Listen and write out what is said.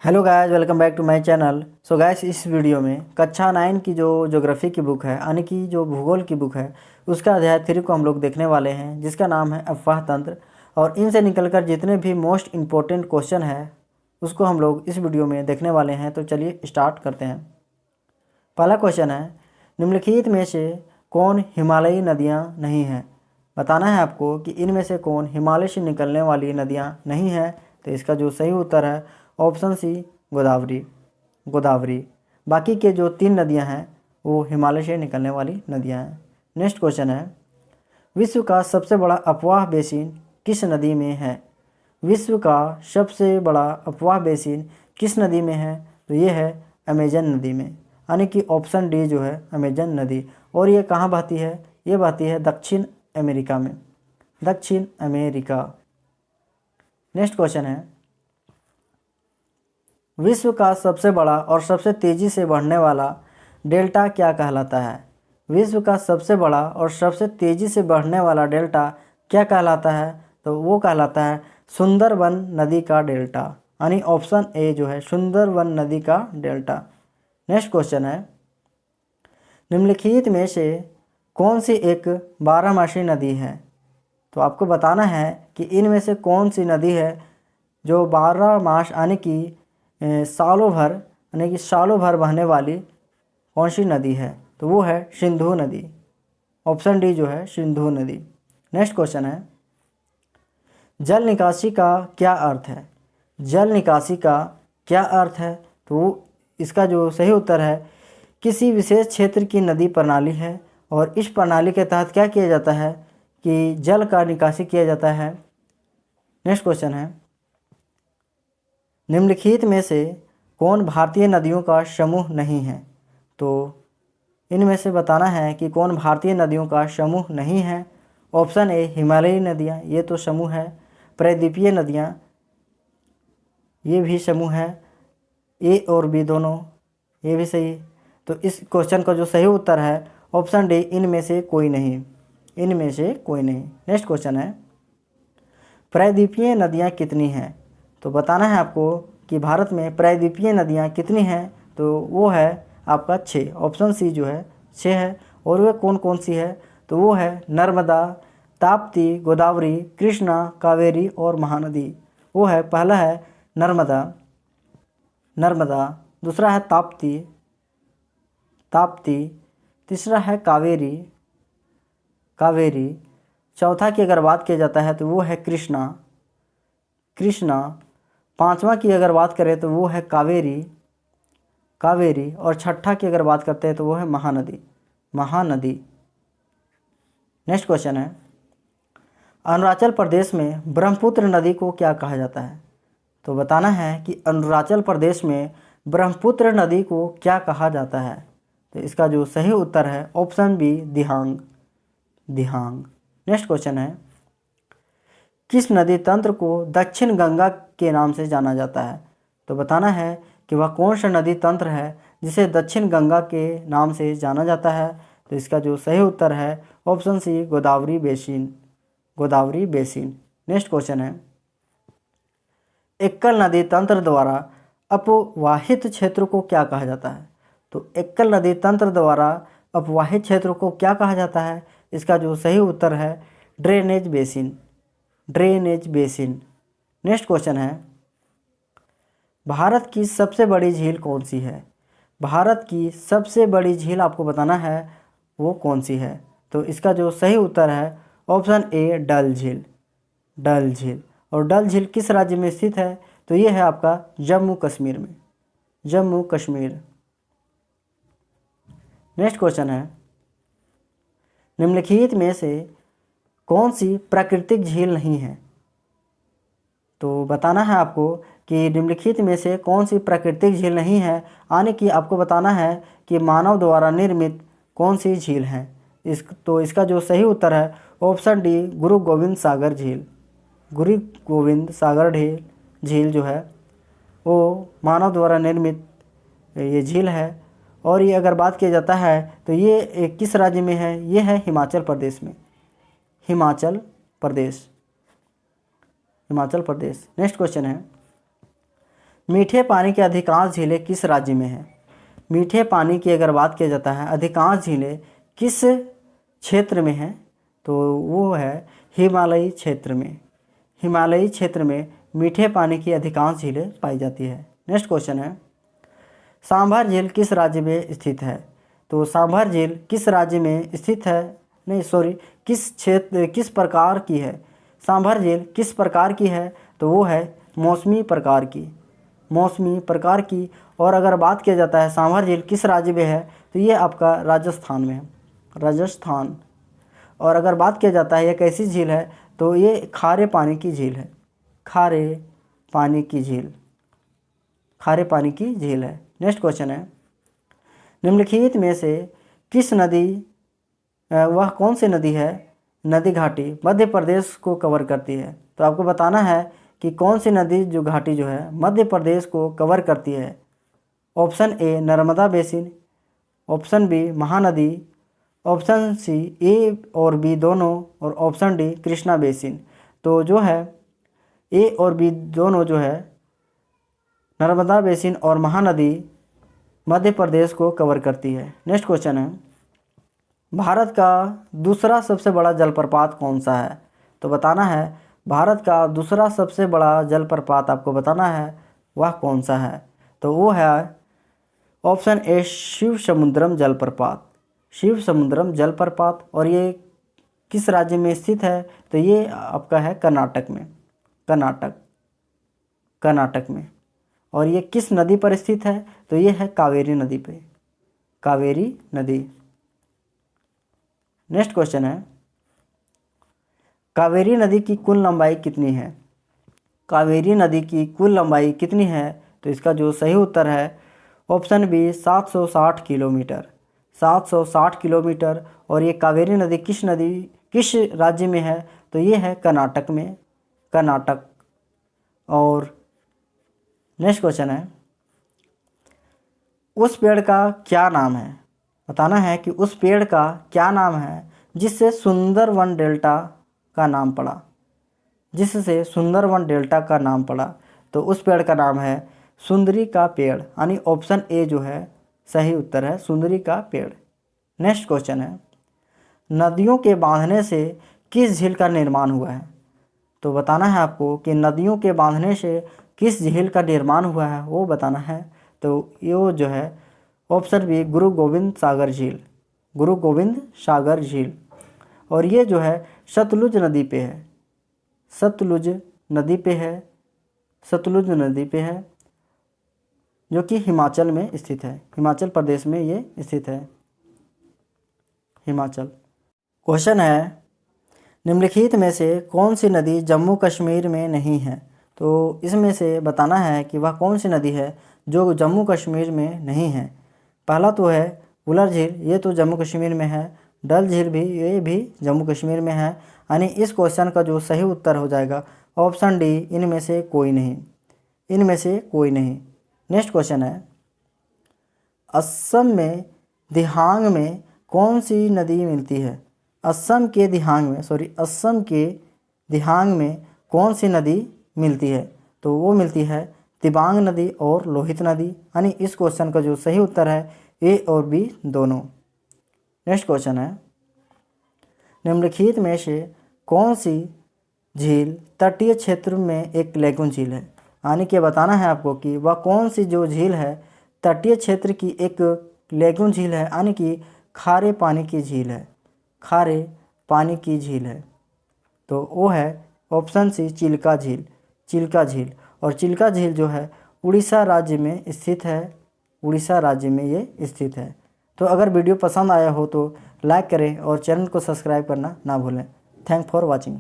Hello guys, welcome back to my channel. So guys, इस video में कक्षा 9 की जो ज्योग्राफी की बुक है यानी कि जो भूगोल की बुक है उसका अध्याय 3 को हम लोग देखने वाले हैं, जिसका नाम है अफवाह तंत्र। और इनसे निकलकर जितने भी मोस्ट इम्पोर्टेंट क्वेश्चन है उसको हम लोग इस वीडियो में देखने वाले हैं। तो चलिए स्टार्ट करते हैं। पहला क्वेश्चन है, निम्नलिखित में से कौन हिमालयी नदियाँ नहीं हैं। बताना है आपको कि इनमें से कौन हिमालय से निकलने वाली नदियाँ नहीं हैं। तो इसका जो सही उत्तर है ऑप्शन सी, गोदावरी। गोदावरी। बाकी के जो 3 नदियां हैं वो हिमालय से निकलने वाली नदियां हैं। नेक्स्ट क्वेश्चन है, विश्व का सबसे बड़ा अपवाह बेसिन किस नदी में है। विश्व का सबसे बड़ा अपवाह बेसिन किस नदी में है। तो ये है अमेजन नदी में, यानी कि ऑप्शन डी जो है अमेजन नदी। और ये कहाँ बहती है, ये बहती है दक्षिण अमेरिका में, दक्षिण अमेरिका। नेक्स्ट क्वेश्चन है, विश्व का सबसे बड़ा और सबसे तेज़ी से बढ़ने वाला डेल्टा क्या कहलाता है। विश्व का सबसे बड़ा और सबसे तेज़ी से बढ़ने वाला डेल्टा क्या कहलाता है। तो वो कहलाता है सुंदरबन नदी का डेल्टा, यानी ऑप्शन ए जो है सुंदरबन नदी का डेल्टा। नेक्स्ट क्वेश्चन है, निम्नलिखित में से कौन सी एक बारहमासी नदी है। तो आपको बताना है कि इनमें से कौन सी नदी है जो 12 मास यानी कि सालों भर यानी कि सालों भर बहने वाली कौन सी नदी है। तो वो है सिंधु नदी, ऑप्शन डी जो है सिंधु नदी। नेक्स्ट क्वेश्चन है, जल निकासी का क्या अर्थ है। जल निकासी का क्या अर्थ है। तो इसका जो सही उत्तर है किसी विशेष क्षेत्र की नदी प्रणाली है और इस प्रणाली के तहत क्या किया जाता है कि जल का निकासी किया जाता है। नेक्स्ट क्वेश्चन है, निम्नलिखित में से कौन भारतीय नदियों का समूह नहीं है। तो इनमें से बताना है कि कौन भारतीय नदियों का समूह नहीं है। ऑप्शन ए हिमालयी नदियाँ, ये तो समूह है। प्रायद्वीपीय नदियाँ, ये भी समूह है। ए और बी दोनों, ये भी सही। तो इस क्वेश्चन का जो सही उत्तर है ऑप्शन डी, इनमें से कोई नहीं, इनमें से कोई नहीं। नेक्स्ट क्वेश्चन है, प्रायद्वीपीय नदियाँ कितनी हैं। तो बताना है आपको कि भारत में प्रायद्वीपीय नदियाँ कितनी हैं। तो वो है आपका 6, ऑप्शन सी जो है 6 है। और वे कौन कौन सी है। तो वो है नर्मदा, ताप्ती, गोदावरी, कृष्णा, कावेरी और महानदी। वो है, पहला है नर्मदा, नर्मदा। दूसरा है ताप्ती, ताप्ती। तीसरा है कावेरी, कावेरी। चौथा की अगर बात किया जाता है तो वो है कृष्णा, कृष्णा। पांचवा की अगर बात करें तो वो है कावेरी, कावेरी। और छठा की अगर बात करते हैं तो वो है महानदी, महानदी। नेक्स्ट क्वेश्चन है, अरुणाचल प्रदेश में ब्रह्मपुत्र नदी को क्या कहा जाता है। तो बताना है कि अरुणाचल प्रदेश में ब्रह्मपुत्र नदी को क्या कहा जाता है। तो इसका जो सही उत्तर है ऑप्शन बी, दिहांग, दिहांग। नेक्स्ट क्वेश्चन है, किस नदी तंत्र को दक्षिण गंगा के नाम से जाना जाता है। तो बताना है कि वह कौन सा नदी तंत्र है जिसे दक्षिण गंगा के नाम से जाना जाता है। तो इसका जो सही उत्तर है option C, Godavari basin, Godavari basin. Next question है, एक्कल नदी तंत्र द्वारा अपवाहित क्षेत्र को क्या कहा जाता है। तो एक्कल नदी तंत्र द्वारा अपवाहित क्षेत्र को क्या कहा जाता है। इसका जो सही उत्तर है drainage basin, drainage basin. Next question है, भारत की सबसे बड़ी झील कौन सी है। भारत की सबसे बड़ी झील आपको बताना है वो कौन सी है। तो इसका जो सही उत्तर है ऑप्शन ए, डल झील, डल झील। और डल झील किस राज्य में स्थित है। तो ये है आपका जम्मू कश्मीर में, जम्मू कश्मीर। नेक्स्ट क्वेश्चन है, निम्नलिखित में से कौन सी प्राकृतिक झील नहीं है। तो बताना है आपको कि निम्नलिखित में से कौन सी प्राकृतिक झील नहीं है, यानी कि आपको बताना है कि मानव द्वारा निर्मित कौन सी झील है। इसका जो सही उत्तर है ऑप्शन डी, गुरु गोविंद सागर झील, गुरु गोविंद सागर झील जो है वो मानव द्वारा निर्मित ये झील है। और ये अगर बात किया जाता है तो ये किस राज्य में है। ये है हिमाचल प्रदेश में, हिमाचल प्रदेश, हिमाचल प्रदेश। नेक्स्ट क्वेश्चन है, मीठे पानी की अधिकांश झीलें किस राज्य में हैं? मीठे पानी की अगर बात किया जाता है अधिकांश झीलें किस क्षेत्र में हैं, तो वो है हिमालयी क्षेत्र में। हिमालयी क्षेत्र में मीठे पानी की अधिकांश झीलें पाई जाती है। नेक्स्ट क्वेश्चन है, सांभर झील किस राज्य में स्थित है? तो सांभर झील किस राज्य में स्थित है, नहीं सॉरी, किस क्षेत्र, किस प्रकार की है? सांभर झील किस प्रकार की है? तो वो है मौसमी प्रकार की, मौसमी प्रकार की। और अगर बात किया जाता है सांभर झील किस राज्य में है, तो ये आपका राजस्थान में है, राजस्थान। और अगर बात किया जाता है ये कैसी झील है, तो ये खारे पानी की झील है, खारे पानी की झील, खारे पानी की झील है। नेक्स्ट क्वेश्चन है, निम्नलिखित में से किस नदी, वह कौन सी नदी है नदी घाटी मध्य प्रदेश को कवर करती है? तो आपको बताना है कि कौन सी नदी जो घाटी जो है मध्य प्रदेश को कवर करती है। Option A Narmada basin, option B Mahanadi, option C A और बी दोनों, और ऑप्शन डी कृष्णा बेसिन। तो जो है ए और बी दोनों जो है नर्मदा बेसिन और महानदी मध्य प्रदेश को कवर करती है। नेक्स्ट क्वेश्चन है, भारत का दूसरा सबसे बड़ा जलप्रपात कौन सा है? तो बताना है भारत का दूसरा सबसे बड़ा जलप्रपात आपको बताना है वह कौन सा है। तो वो है ऑप्शन ए शिव समुद्रम जलप्रपात, शिव समुद्रम जलप्रपात। और ये किस राज्य में स्थित है? तो ये आपका है कर्नाटक में, कर्नाटक में। और ये किस नदी पर स्थित है? तो ये है कावेरी नदी पे, कावेरी नदी। नेक्स्ट क्वेश्चन है, कावेरी नदी की कुल लंबाई कितनी है? कावेरी नदी की कुल लंबाई कितनी है? तो इसका जो सही उत्तर है ऑप्शन बी 760 किलोमीटर, 760 किलोमीटर। और ये कावेरी नदी किस राज्य में है? तो ये है कर्नाटक में, कर्नाटक। और नेक्स्ट क्वेश्चन है, उस पेड़ का क्या नाम है? बताना है कि उस पेड़ का क्या नाम है जिससे सुंदरवन डेल्टा का नाम पड़ा, जिससे सुंदरवन डेल्टा का नाम पड़ा। तो उस पेड़ का नाम है सुंदरी का पेड़, यानी ऑप्शन ए जो है सही उत्तर है, सुंदरी का पेड़। नेक्स्ट क्वेश्चन है, नदियों के बांधने से किस झील का निर्माण हुआ है? तो बताना है आपको कि नदियों के बांधने से किस झील का निर्माण हुआ है, वो बताना है। तो ये जो है ऑप्शन बी गुरु गोविंद सागर झील, गुरु गोविंद सागर झील। और ये जो है सतलुज नदी पे है, सतलुज नदी पे है, सतलुज नदी पे है, जो कि हिमाचल में स्थित है, हिमाचल प्रदेश में ये स्थित है, हिमाचल। क्वेश्चन है, निम्नलिखित में से कौन सी नदी जम्मू कश्मीर में नहीं है? तो इसमें से बताना है कि वह कौन सी नदी है जो जम्मू कश्मीर में नहीं है। पहला तो है वुलर झील, ये तो जम्मू कश्मीर में है। डल झील भी, ये भी जम्मू कश्मीर में है। यानी इस क्वेश्चन का जो सही उत्तर हो जाएगा ऑप्शन डी, इनमें से कोई नहीं, इनमें से कोई नहीं। नेक्स्ट क्वेश्चन है, असम में दिहांग में कौन सी नदी मिलती है? असम के दिहांग में, असम के दिहांग में कौन सी नदी मिलती है? तो वो मिलती है दिबांग नदी और लोहित नदी। यानी इस क्वेश्चन का जो सही उत्तर है ए और बी दोनों। नेक्स्ट क्वेश्चन है, निम्नलिखित में से कौन सी झील तटीय क्षेत्र में एक लेगून झील है? यानी कि बताना है आपको कि वह कौन सी जो झील है तटीय क्षेत्र की एक लेगून झील है, यानी कि खारे पानी की झील है, खारे पानी की झील है। तो वो है ऑप्शन सी चिल्का झील, चिल्का झील। और चिल्का झील जो है उड़ीसा राज्य में स्थित है, उड़ीसा राज्य में ये स्थित है। तो अगर वीडियो पसंद आया हो तो लाइक करें और चैनल को सब्सक्राइब करना ना भूलें। Thank for watching.